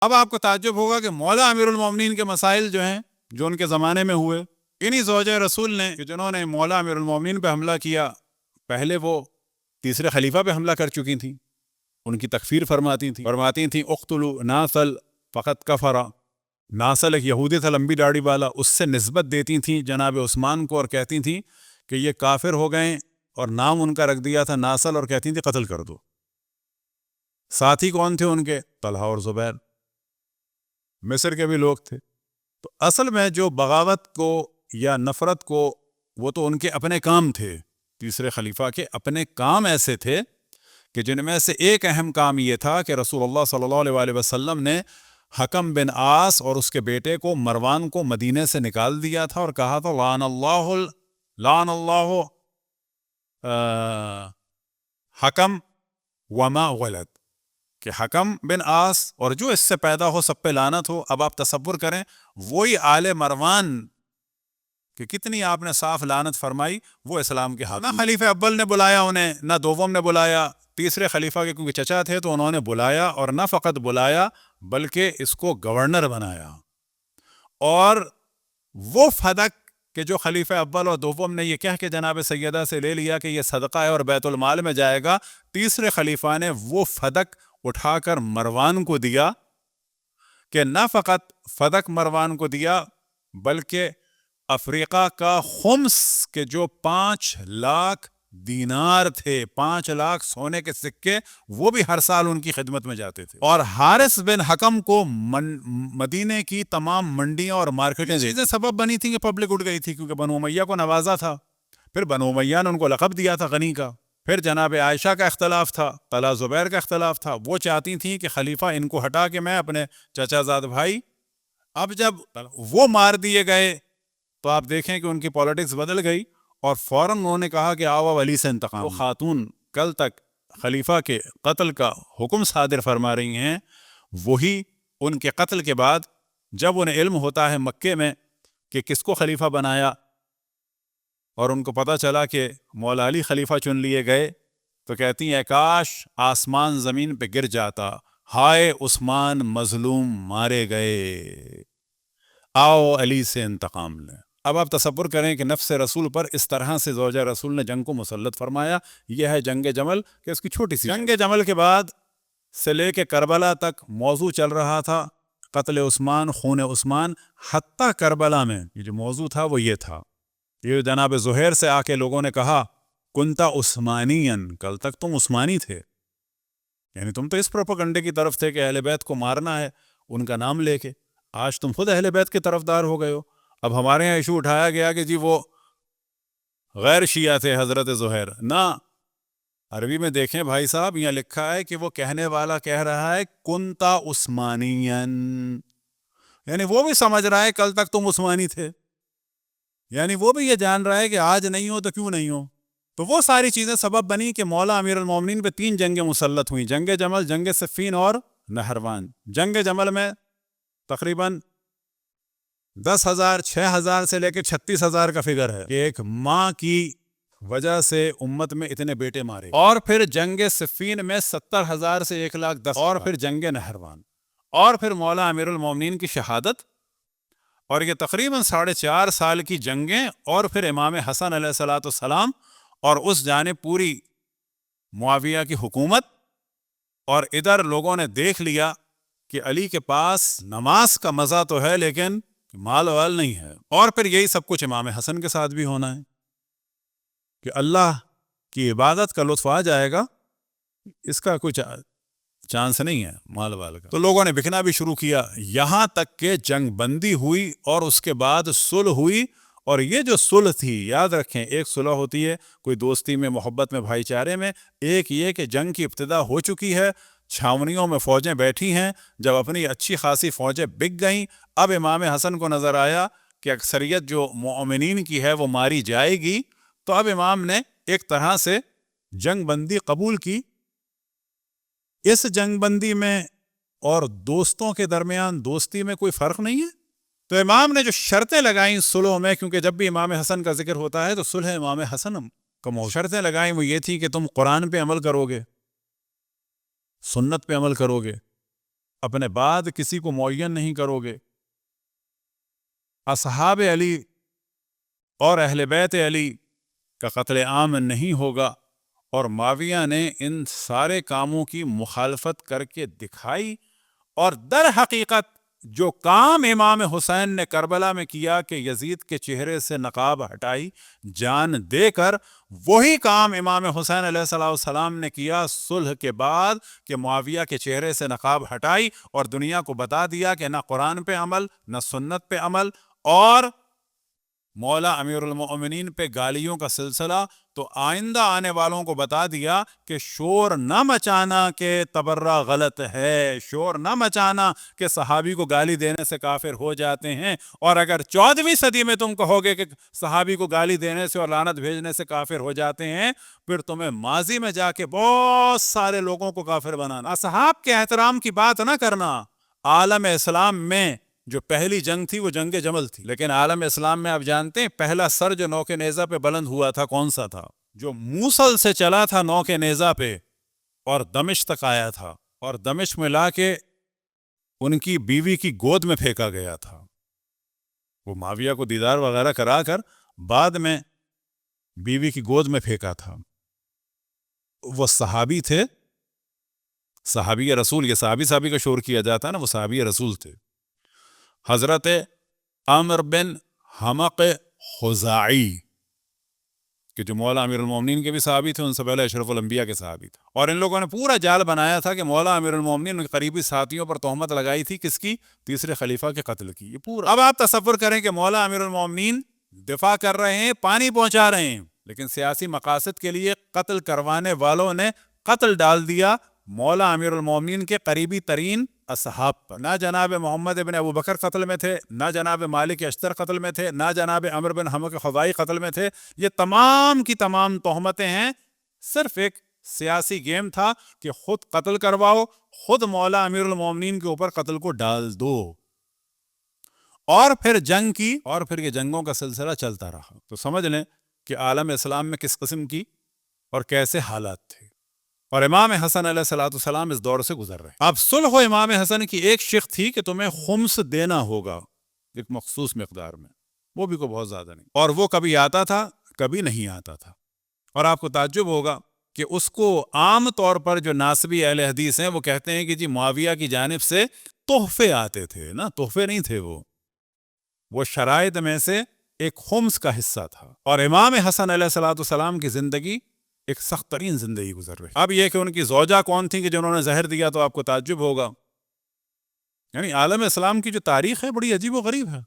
اب آپ کو تعجب ہوگا کہ مولا امیر المومنین کے مسائل جو ہیں جو ان کے زمانے میں ہوئے، انہی زوجہ رسول نے جنہوں نے مولا امیر المومنین پہ حملہ کیا، پہلے وہ تیسرے خلیفہ پہ حملہ کر چکی تھیں، ان کی تکفیر فرماتی تھیں اقتلوا ناصل فقط کفر۔ ناصل ایک یہودی تھا لمبی داڑھی والا، اس سے نسبت دیتی تھیں جناب عثمان کو اور کہتی تھیں کہ یہ کافر ہو گئے، اور نام ان کا رکھ دیا تھا ناصل، اور کہتی تھیں قتل کر دو۔ ساتھی کون تھے ان کے؟ طلحہ اور زبیر، مصر کے بھی لوگ تھے۔ تو اصل میں جو بغاوت کو یا نفرت کو، وہ تو ان کے اپنے کام تھے، تیسرے خلیفہ کے اپنے کام ایسے تھے کہ جن میں سے ایک اہم کام یہ تھا کہ رسول اللہ صلی اللہ علیہ وآلہ وسلم نے حکم بن عاص اور اس کے بیٹے کو مروان کو مدینے سے نکال دیا تھا، اور کہا تھا لعن اللہ حکم وما ولد، کہ حکم بن عاص اور جو اس سے پیدا ہو سب پہ لعنت ہو۔ اب آپ تصور کریں وہی آل مروان کہ کتنی آپ نے صاف لعنت فرمائی، وہ اسلام کے حاکم۔ نہ خلیفہ اول نے بلایا انہیں، نہ دوم نے بلایا، تیسرے خلیفہ کے کیونکہ چچا تھے تو انہوں نے بلایا، اور نہ فقط بلایا بلکہ اس کو گورنر بنایا۔ اور وہ فدق کہ جو خلیفہ اول اور دوم نے یہ کہہ کے جناب سیدہ سے لے لیا کہ یہ صدقہ ہے اور بیت المال میں جائے گا، تیسرے خلیفہ نے وہ فدق اٹھا کر مروان کو دیا، کہ نہ فقط فدق مروان کو دیا بلکہ افریقہ کا خمس کے جو 5,00,000 دینار تھے، 5,00,000 سونے کے سکے، وہ بھی ہر سال ان کی خدمت میں جاتے تھے۔ اور حارث بن حکم کو مدینے کی تمام منڈیاں اور مارکیٹیں چیزیں سبب بنی تھیں کہ پبلک اٹھ گئی تھی، کیونکہ بنو امیہ کو نوازا تھا، پھر بنو امیہ نے ان کو لقب دیا تھا غنی کا، پھر جناب عائشہ کا اختلاف تھا، طلحہ زبیر کا اختلاف تھا، وہ چاہتی تھیں کہ خلیفہ ان کو ہٹا کے میں اپنے چچا زاد بھائی۔ اب جب وہ مار دیے گئے تو آپ دیکھیں کہ ان کی پالیٹکس بدل گئی، اور فوراً انہوں نے کہا کہ آؤ علی سے انتقام۔ وہ خاتون کل تک خلیفہ کے قتل کا حکم صادر فرما رہی ہیں، وہی ان کے قتل کے بعد جب انہیں علم ہوتا ہے مکے میں کہ کس کو خلیفہ بنایا، اور ان کو پتہ چلا کہ مولا علی خلیفہ چن لیے گئے، تو کہتی ہیں کاش آسمان زمین پہ گر جاتا، ہائے عثمان مظلوم مارے گئے، آؤ علی سے انتقام لیں۔ اب آپ تصور کریں کہ نفس رسول پر اس طرح سے زوجہ رسول نے جنگ کو مسلط فرمایا۔ یہ ہے جنگ جمل، کہ اس کی چھوٹی سی جنگ جمل کے بعد سے لے کے کربلا تک موضوع چل رہا تھا قتل عثمان، خون عثمان، حتیٰ کربلا میں یہ جو موضوع تھا وہ یہ تھا، یہ جناب زہیر سے آ کے لوگوں نے کہا کنتا عثمانین، کل تک تم عثمانی تھے، یعنی تم تو اس پروپیگنڈے کی طرف تھے کہ اہل بیت کو مارنا ہے ان کا نام لے کے، آج تم خود اہل بیت کے طرفدار ہو گئے ہو۔ اب ہمارے یہاں ایشو اٹھایا گیا کہ جی وہ غیر شیعہ تھے حضرت زہیر، نہ، عربی میں دیکھیں بھائی صاحب، یہاں لکھا ہے کہ وہ کہنے والا کہہ رہا ہے کنتا عثمانین، یعنی وہ بھی سمجھ رہا ہے کل تک تم عثمانی تھے، یعنی وہ بھی یہ جان رہا ہے کہ آج نہیں ہو تو کیوں نہیں ہو۔ تو وہ ساری چیزیں سبب بنی کہ مولا امیر المومنین پہ 3 جنگیں مسلط ہوئیں، جنگ جمل، جنگ صفین اور نہروان۔ جنگ جمل میں تقریباً 10,000 6,000 سے لے کے 36,000 کا فگر ہے کہ ایک ماں کی وجہ سے امت میں اتنے بیٹے مارے، اور پھر جنگ صفین میں 70,000 سے 1,10,000، اور پھر جنگ نہروان، اور پھر مولا امیر المومنین کی شہادت، اور یہ تقریباً 4.5 سال کی جنگیں، اور پھر امام حسن علیہ السلام اور اس جانب پوری معاویہ کی حکومت، اور ادھر لوگوں نے دیکھ لیا کہ علی کے پاس نماز کا مزہ تو ہے لیکن مال وال نہیں ہے، اور پھر یہی سب کچھ امام حسن کے ساتھ بھی ہونا ہے کہ اللہ کی عبادت کا لطف آ جائے گا، اس کا کچھ چانس نہیں ہے مال وال کا۔ تو لوگوں نے بکنا بھی شروع کیا، یہاں تک کہ جنگ بندی ہوئی، اور اس کے بعد صلح ہوئی۔ اور یہ جو صلح تھی، یاد رکھیں، ایک صلح ہوتی ہے کوئی دوستی میں، محبت میں، بھائی چارے میں، ایک یہ کہ جنگ کی ابتدا ہو چکی ہے، چھاونیوں میں فوجیں بیٹھی ہیں، جب اپنی اچھی خاصی فوجیں بک گئیں، اب امام حسن کو نظر آیا کہ اکثریت جو مومنین کی ہے وہ ماری جائے گی، تو اب امام نے ایک طرح سے جنگ بندی قبول کی۔ اس جنگ بندی میں اور دوستوں کے درمیان دوستی میں کوئی فرق نہیں ہے، تو امام نے جو شرطیں لگائیں صلح میں، کیونکہ جب بھی امام حسن کا ذکر ہوتا ہے تو صلح امام حسن کا موضوع، شرطیں لگائیں وہ یہ تھی کہ تم قرآن پہ عمل کرو گے، سنت پہ عمل کرو گے، اپنے بعد کسی کو معین نہیں کرو گے، اصحاب علی اور اہل بیت علی کا قتل عام نہیں ہوگا، اور معاویہ نے ان سارے کاموں کی مخالفت کر کے دکھائی، اور در حقیقت جو کام امام حسین نے کربلا میں کیا کہ یزید کے چہرے سے نقاب ہٹائی جان دے کر، وہی کام امام حسین علیہ السلام نے کیا صلح کے بعد کہ معاویہ کے چہرے سے نقاب ہٹائی اور دنیا کو بتا دیا کہ نہ قرآن پہ عمل، نہ سنت پہ عمل، اور مولا امیر المؤمنین پہ گالیوں کا سلسلہ۔ تو آئندہ آنے والوں کو بتا دیا کہ شور نہ مچانا کہ تبرہ غلط ہے، شور نہ مچانا کہ صحابی کو گالی دینے سے کافر ہو جاتے ہیں، اور اگر 14ویں صدی میں تم کہو گے کہ صحابی کو گالی دینے سے اور لعنت بھیجنے سے کافر ہو جاتے ہیں، پھر تمہیں ماضی میں جا کے بہت سارے لوگوں کو کافر بنانا۔ اصحاب کے احترام کی بات نہ کرنا۔ عالم اسلام میں جو پہلی جنگ تھی وہ جنگ جمل تھی، لیکن عالم اسلام میں آپ جانتے ہیں پہلا سر جو نوک نیزہ پہ بلند ہوا تھا کون سا تھا؟ جو موصل سے چلا تھا نوک نیزہ پہ اور دمشق تک آیا تھا، اور دمشق میں لا کے ان کی بیوی کی گود میں پھینکا گیا تھا۔ وہ معاویہ کو دیدار وغیرہ کرا کر بعد میں بیوی کی گود میں پھینکا تھا۔ وہ صحابی تھے، صحابی رسول، یہ صحابی کا شور کیا جاتا ہے نا، وہ صحابی رسول تھے، حضرت عمر بن حمق خزاعی، کہ جو مولا امیر المومنین کے بھی صحابی تھے، ان سے پہلے اشرف الانبیاء کے صحابی تھے، اور ان لوگوں نے پورا جال بنایا تھا کہ مولا امیر المومنین قریبی ساتھیوں پر تہمت لگائی تھی، کس کی؟ تیسرے خلیفہ کے قتل کی۔ یہ پورا، اب آپ تصور کریں کہ مولا امیر المومنین دفاع کر رہے ہیں، پانی پہنچا رہے ہیں، لیکن سیاسی مقاصد کے لیے قتل کروانے والوں نے قتل ڈال دیا مولا امیر المومنین کے قریبی ترین اصحاب پر۔ نہ جناب محمد بن ابو بکر قتل میں تھے، نہ جناب مالک اشتر قتل میں تھے، نہ جناب عمر بن حمق خزاعی قتل میں تھے۔ یہ تمام کی تمام تہمتیں ہیں، صرف ایک سیاسی گیم تھا کہ خود قتل کرواؤ، خود مولا امیر المومنین کے اوپر قتل کو ڈال دو، اور پھر جنگ کی، اور پھر یہ جنگوں کا سلسلہ چلتا رہا۔ تو سمجھ لیں کہ عالم اسلام میں کس قسم کی اور کیسے حالات تھے، اور امام حسن علیہ السلام اس دور سے گزر رہے۔ اب صلح امام حسن کی ایک شق تھی کہ تمہیں خمس دینا ہوگا ایک مخصوص مقدار میں، وہ بھی کوئی بہت زیادہ نہیں، اور وہ کبھی آتا تھا کبھی نہیں آتا تھا، اور آپ کو تعجب ہوگا کہ اس کو عام طور پر جو ناصبی اہل حدیث ہیں وہ کہتے ہیں کہ جی معاویہ کی جانب سے تحفے آتے تھے، نا تحفے نہیں تھے، وہ شرائط میں سے ایک خمس کا حصہ تھا۔ اور امام حسن علیہ السلام کی زندگی ایک سخت ترین زندگی گزر رہی۔ اب یہ کہ ان کی زوجہ کون تھی کہ جنہوں نے زہر دیا، تو آپ کو تعجب ہوگا، یعنی عالم اسلام کی جو تاریخ ہے بڑی عجیب و غریب ہے۔